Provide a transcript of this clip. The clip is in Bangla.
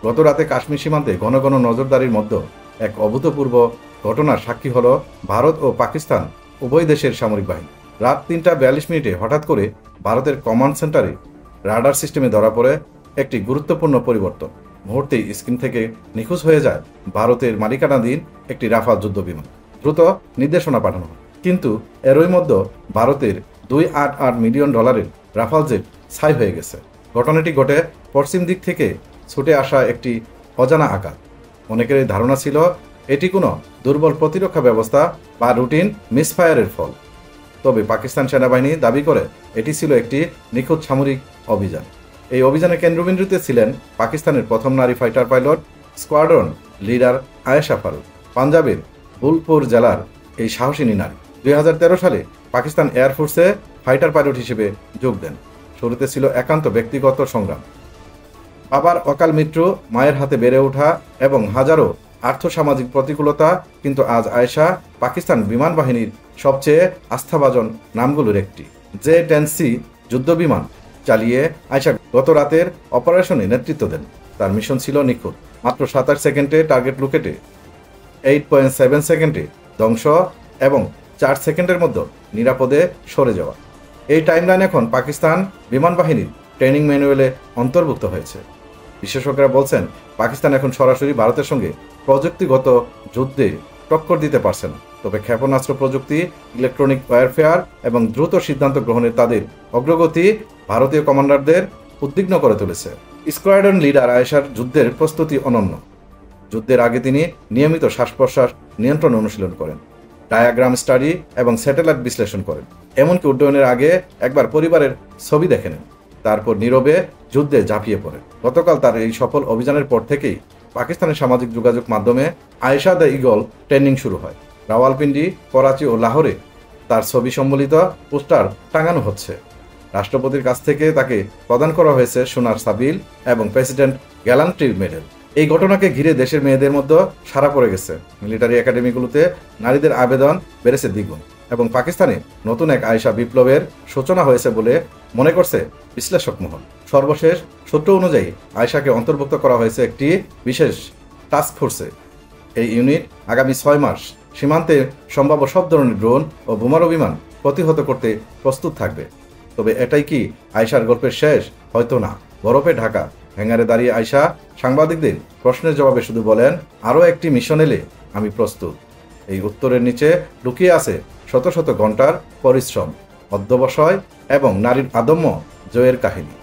গত রাতে কাশ্মীর সীমান্তে ঘন ঘন নজরদারির মধ্যে এক অভূতপূর্ব ঘটনার সাক্ষী হল ভারত ও পাকিস্তান উভয় দেশের সামরিক বাহিনী। রাত ৩:৪২ হঠাৎ করে ভারতের কমান্ড সেন্টারে রাডার সিস্টেমে ধরা পড়ে একটি গুরুত্বপূর্ণ পরিবর্তন। মুহূর্তেই স্ক্রিন থেকে নিখোঁজ হয়ে যায় ভারতের মালিকানাধীন একটি রাফাল যুদ্ধ বিমান। দ্রুত নির্দেশনা পাঠানো হয়, কিন্তু এরই মধ্যে ভারতের $288 মিলিয়ন রাফাল জেট ছাই হয়ে গেছে। ঘটনাটি ঘটে পশ্চিম দিক থেকে ছুটে আসা একটি অজানা আঘাত। অনেকেরই ধারণা ছিল এটি কোনো দুর্বল প্রতিরক্ষা ব্যবস্থা বা রুটিন মিসফায়ারের ফল। তবে পাকিস্তান সেনাবাহিনী দাবি করে এটি ছিল একটি নিখুঁত সামরিক অভিযান। এই অভিযানের কেন্দ্রবিন্দুতে ছিলেন পাকিস্তানের প্রথম নারী fighter pilot, squadron leader Ayesha Farooq. পাঞ্জাবের ফুলপুর জেলার এই সাহসিনী নারী 2013 সালে পাকিস্তান এয়ারফোর্সে ফাইটার পাইলট হিসেবে যোগ দেন। শুরুতে ছিল একান্ত ব্যক্তিগত সংগ্রাম, বাবার অকাল মৃত্যু, মায়ের হাতে বেড়ে ওঠা এবং হাজারো আর্থসামাজিক প্রতিকূলতা, কিন্তু আজ আয়েশা পাকিস্তান বিমান বাহিনীর সবচেয়ে আস্থাভাজন নামগুলোর একটি। J-10C যুদ্ধবিমান চালিয়ে আয়েশা গত রাতের অপারেশনে নেতৃত্ব দেন। তার মিশন ছিল নিখুঁত, মাত্র 27 সেকেন্ডে টার্গেট লোকেটে, 8.7 সেকেন্ডে ধ্বংস এবং 4 সেকেন্ডের মধ্যে নিরাপদে সরে যাওয়া। এই টাইমলাইন এখন পাকিস্তান বিমান বাহিনীর ট্রেনিং ম্যানুয়ালে অন্তর্ভুক্ত হয়েছে। বিশেষজ্ঞরা বলছেন পাকিস্তান এখন সরাসরি ভারতের সঙ্গে প্রযুক্তিগত যুদ্ধে টক্কর দিতে পারছে না, তবে ক্ষেপণাস্ত্র প্রযুক্তি, ইলেকট্রনিক ওয়ারফেয়ার এবং দ্রুত সিদ্ধান্ত গ্রহণের তাদের অগ্রগতি ভারতীয় কমান্ডারদের উদ্বিগ্ন করে তুলেছে। স্কোয়াড্রন লিডার আয়েশার যুদ্ধের প্রস্তুতি অনন্য। যুদ্ধের আগে তিনি নিয়মিত শ্বাস প্রশ্বাস নিয়ন্ত্রণ অনুশীলন করেন, ডায়াগ্রাম স্টাডি এবং স্যাটেলাইট বিশ্লেষণ করেন। এমনকি উড্ডয়নের আগে একবার পরিবারের ছবি দেখে নেন, তারপর নীরবে যুদ্ধে ঝাঁপিয়ে পড়ে। গতকাল তার এই সফল অভিযানের পর থেকেই পাকিস্তানের সামাজিক যোগাযোগ মাধ্যমে আয়েশা দ্য ইগল ট্রেন্ডিং শুরু হয়। রাওয়ালপিন্ডি, করাচি ও লাহোরে তার ছবি সম্বলিত পোস্টার টাঙানো হচ্ছে। রাষ্ট্রপতির কাছ থেকে তাকে প্রদান করা হয়েছে সোনার সাবিল এবং প্রেসিডেন্ট গ্যালান্ট্রি মেডেল। এই ঘটনাকে ঘিরে দেশের মেয়েদের মধ্যে সাড়া পড়ে গেছে। মিলিটারি একাডেমিগুলোতে নারীদের আবেদন বেড়েছে দ্বিগুণ এবং পাকিস্তানে নতুন এক আয়েশা বিপ্লবের সূচনা হয়েছে বলে মনে করছে বিশ্লেষক মহল। সর্বশেষ সূত্র অনুযায়ী আয়েশাকে অন্তর্ভুক্ত করা হয়েছে একটি বিশেষ টাস্ক ফোর্সে। এই ইউনিট আগামী 6 মাস সীমান্তে সম্ভাব্য সব ধরনের ড্রোন ও বোমারু বিমান প্রতিহত করতে প্রস্তুত থাকবে। তবে এটাই কি আয়েশার গল্পের শেষ? হয়তো না। বরফে ঢাকা হ্যাঙ্গারে দাঁড়িয়ে আয়েশা সাংবাদিকদের প্রশ্নের জবাবে শুধু বলেন, আরও একটি মিশন এলে আমি প্রস্তুত। এই উত্তরের নিচে লুকিয়ে আছে শত শত ঘন্টার পরিশ্রম, অধ্যবসায় এবং নারীর আদম্য জয়ের কাহিনী।